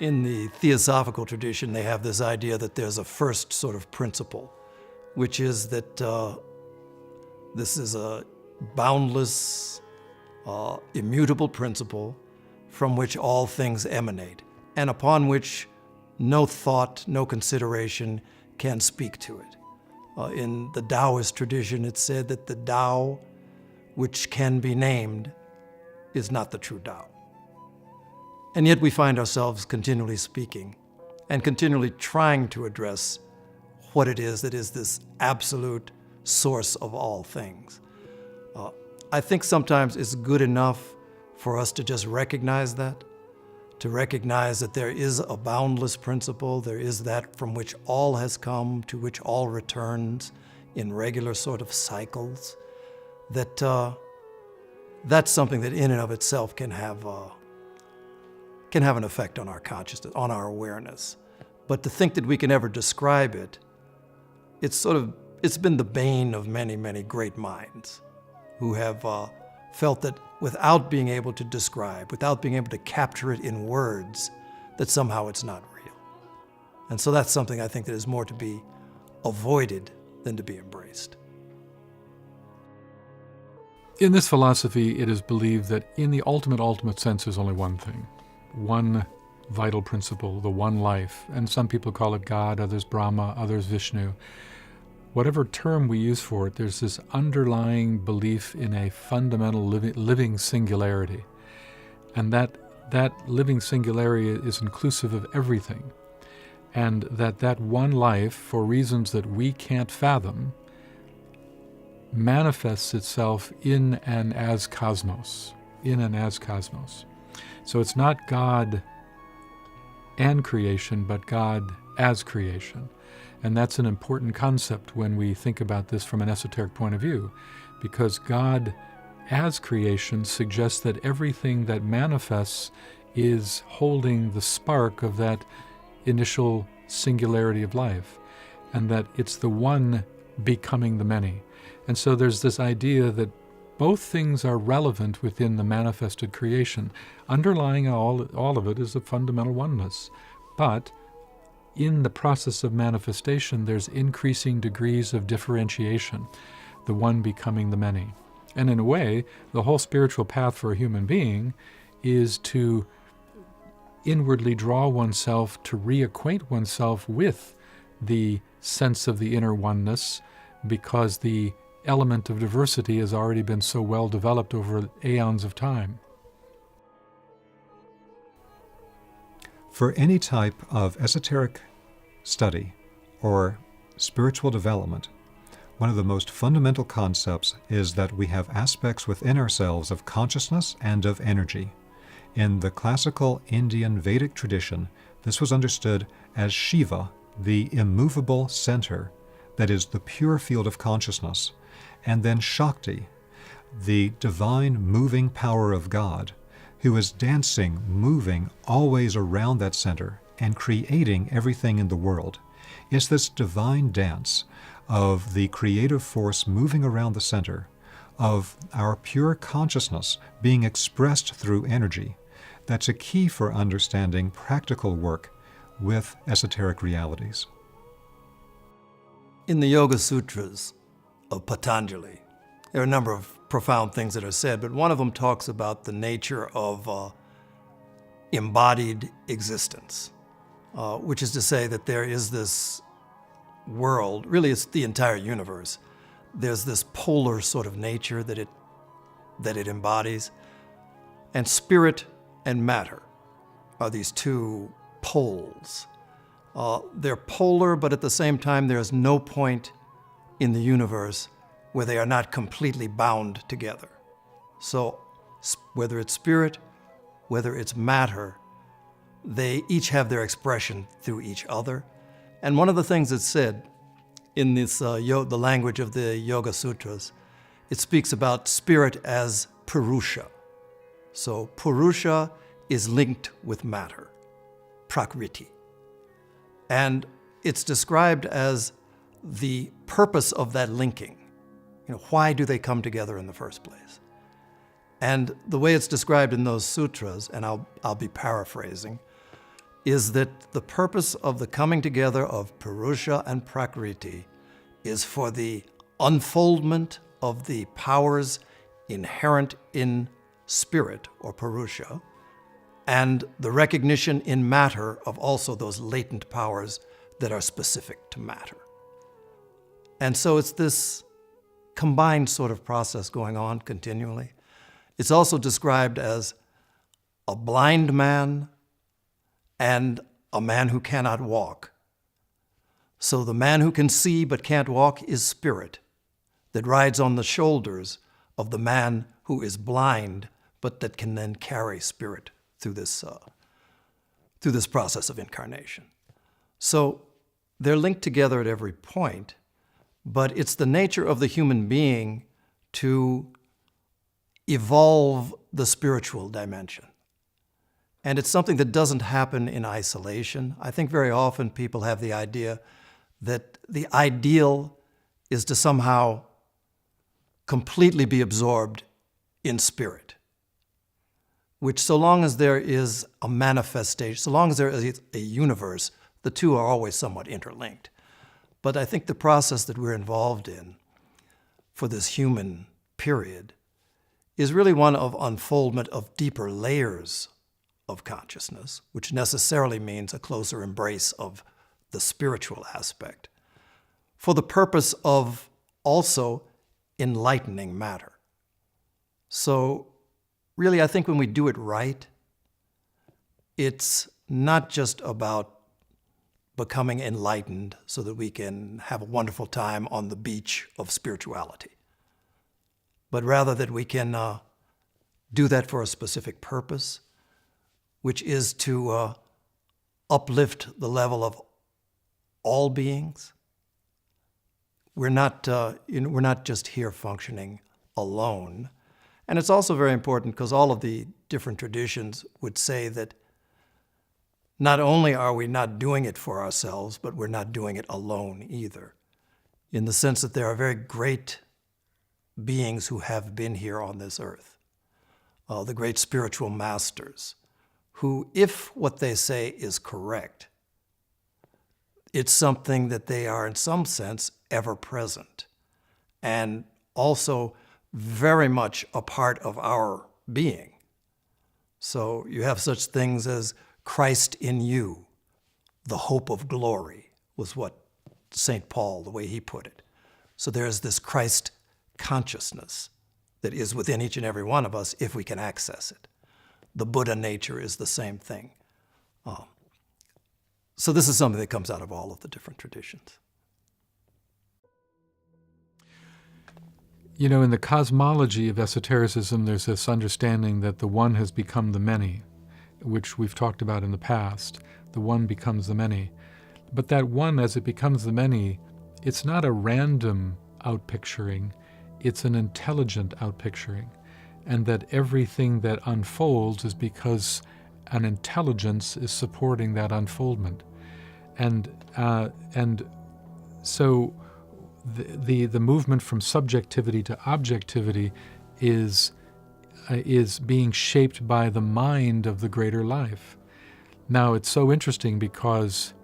In the theosophical tradition, they have this idea that there's a first sort of principle, which is that this is a boundless, immutable principle from which all things emanate, and upon which no thought, no consideration can speak to it. In the Taoist tradition, it's said that the Tao, which can be named, is not the true Tao. And yet we find ourselves continually speaking and continually trying to address what it is that is this absolute source of all things. I think sometimes it's good enough for us to just recognize that, to recognize that there is a boundless principle, there is that from which all has come, to which all returns in regular sort of cycles, that that's something that in and of itself can have an effect on our consciousness, on our awareness. But to think that we can ever describe it, it's been the bane of many, many great minds who have felt that without being able to describe, without being able to capture it in words, that somehow it's not real. And so that's something I think that is more to be avoided than to be embraced. In this philosophy, it is believed that in the ultimate sense, there's only one thing, one vital principle, the one life. And some people call it God, others Brahma, others Vishnu. Whatever term we use for it, there's this underlying belief in a fundamental living singularity. And that living singularity is inclusive of everything. And that one life, for reasons that we can't fathom, manifests itself in and as cosmos. So it's not God and creation, but God as creation. And that's an important concept when we think about this from an esoteric point of view, because God as creation suggests that everything that manifests is holding the spark of that initial singularity of life, and that it's the one becoming the many. And so there's this idea that both things are relevant within the manifested creation. Underlying all of it is a fundamental oneness. But in the process of manifestation, there's increasing degrees of differentiation, the one becoming the many. And in a way, the whole spiritual path for a human being is to inwardly draw oneself, to reacquaint oneself with the sense of the inner oneness, because the element of diversity has already been so well developed over aeons of time. For any type of esoteric study or spiritual development, one of the most fundamental concepts is that we have aspects within ourselves of consciousness and of energy. In the classical Indian Vedic tradition, this was understood as Shiva, the immovable center, that is the pure field of consciousness, and then Shakti, the divine moving power of God, who is dancing, moving always around that center and creating everything in the world. It's this divine dance of the creative force moving around the center, of our pure consciousness being expressed through energy, that's a key for understanding practical work with esoteric realities. In the Yoga Sutras of Patanjali, there are a number of profound things that are said, but one of them talks about the nature of embodied existence, which is to say that there is this world, really it's the entire universe. There's this polar sort of nature that it embodies, and spirit and matter are these two poles. They're polar, but at the same time there's no point in the universe where they are not completely bound together. So whether it's spirit, whether it's matter, they each have their expression through each other. And one of the things that's said in this the language of the Yoga Sutras, it speaks about spirit as Purusha. So Purusha is linked with matter, Prakriti. And it's described as the purpose of that linking. Why do they come together in the first place? And the way it's described in those sutras, and I'll be paraphrasing, is that the purpose of the coming together of Purusha and Prakriti is for the unfoldment of the powers inherent in spirit, or Purusha, and the recognition in matter of also those latent powers that are specific to matter. And so it's this combined sort of process going on continually. It's also described as a blind man and a man who cannot walk. So the man who can see but can't walk is spirit that rides on the shoulders of the man who is blind but that can then carry spirit through this process of incarnation. So they're linked together at every point, but it's the nature of the human being to evolve the spiritual dimension. And it's something that doesn't happen in isolation. I think very often people have the idea that the ideal is to somehow completely be absorbed in spirit, which so long as there is a manifestation, so long as there is a universe, the two are always somewhat interlinked. But I think the process that we're involved in for this human period is really one of unfoldment of deeper layers of consciousness, which necessarily means a closer embrace of the spiritual aspect, for the purpose of also enlightening matter. So really, I think when we do it right, it's not just about becoming enlightened so that we can have a wonderful time on the beach of spirituality, but rather that we can do that for a specific purpose, which is to uplift the level of all beings. We're not just here functioning alone. And it's also very important because all of the different traditions would say that not only are we not doing it for ourselves, but we're not doing it alone either, in the sense that there are very great beings who have been here on this earth, the great spiritual masters, who, if what they say is correct, it's something that they are in some sense ever present and also very much a part of our being. So you have such things as Christ in you, the hope of glory, was what St. Paul, the way he put it. So there's this Christ consciousness that is within each and every one of us if we can access it. The Buddha nature is the same thing. So this is something that comes out of all of the different traditions. You know, in the cosmology of esotericism, there's this understanding that the one has become the many, which we've talked about in the past. The one becomes the many. But that one, as it becomes the many, it's not a random outpicturing, it's an intelligent outpicturing. And that everything that unfolds is because an intelligence is supporting that unfoldment. And so the movement from subjectivity to objectivity is being shaped by the mind of the greater life. Now, it's so interesting because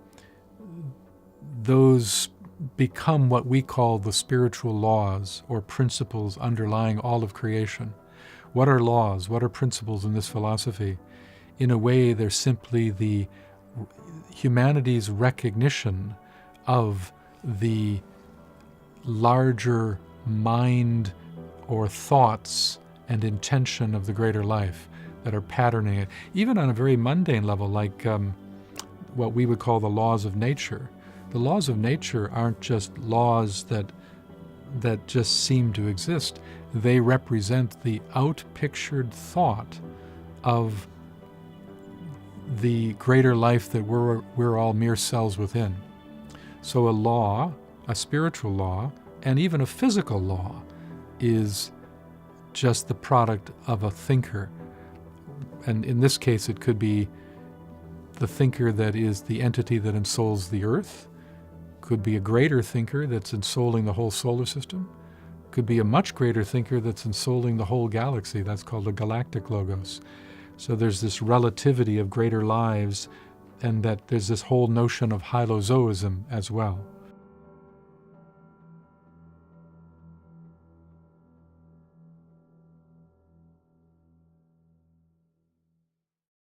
those become what we call the spiritual laws or principles underlying all of creation. What are laws? What are principles in this philosophy? In a way, they're simply the humanity's recognition of the larger mind or thoughts and intention of the greater life that are patterning it, even on a very mundane level, like what we would call the laws of nature. The laws of nature aren't just laws that just seem to exist. They represent the outpictured thought of the greater life that we're all mere cells within. So a law, a spiritual law, and even a physical law is just the product of a thinker. And in this case, it could be the thinker that is the entity that ensouls the earth, could be a greater thinker that's ensouling the whole solar system, could be a much greater thinker that's ensouling the whole galaxy. That's called a galactic logos. So there's this relativity of greater lives and that there's this whole notion of hylozoism as well.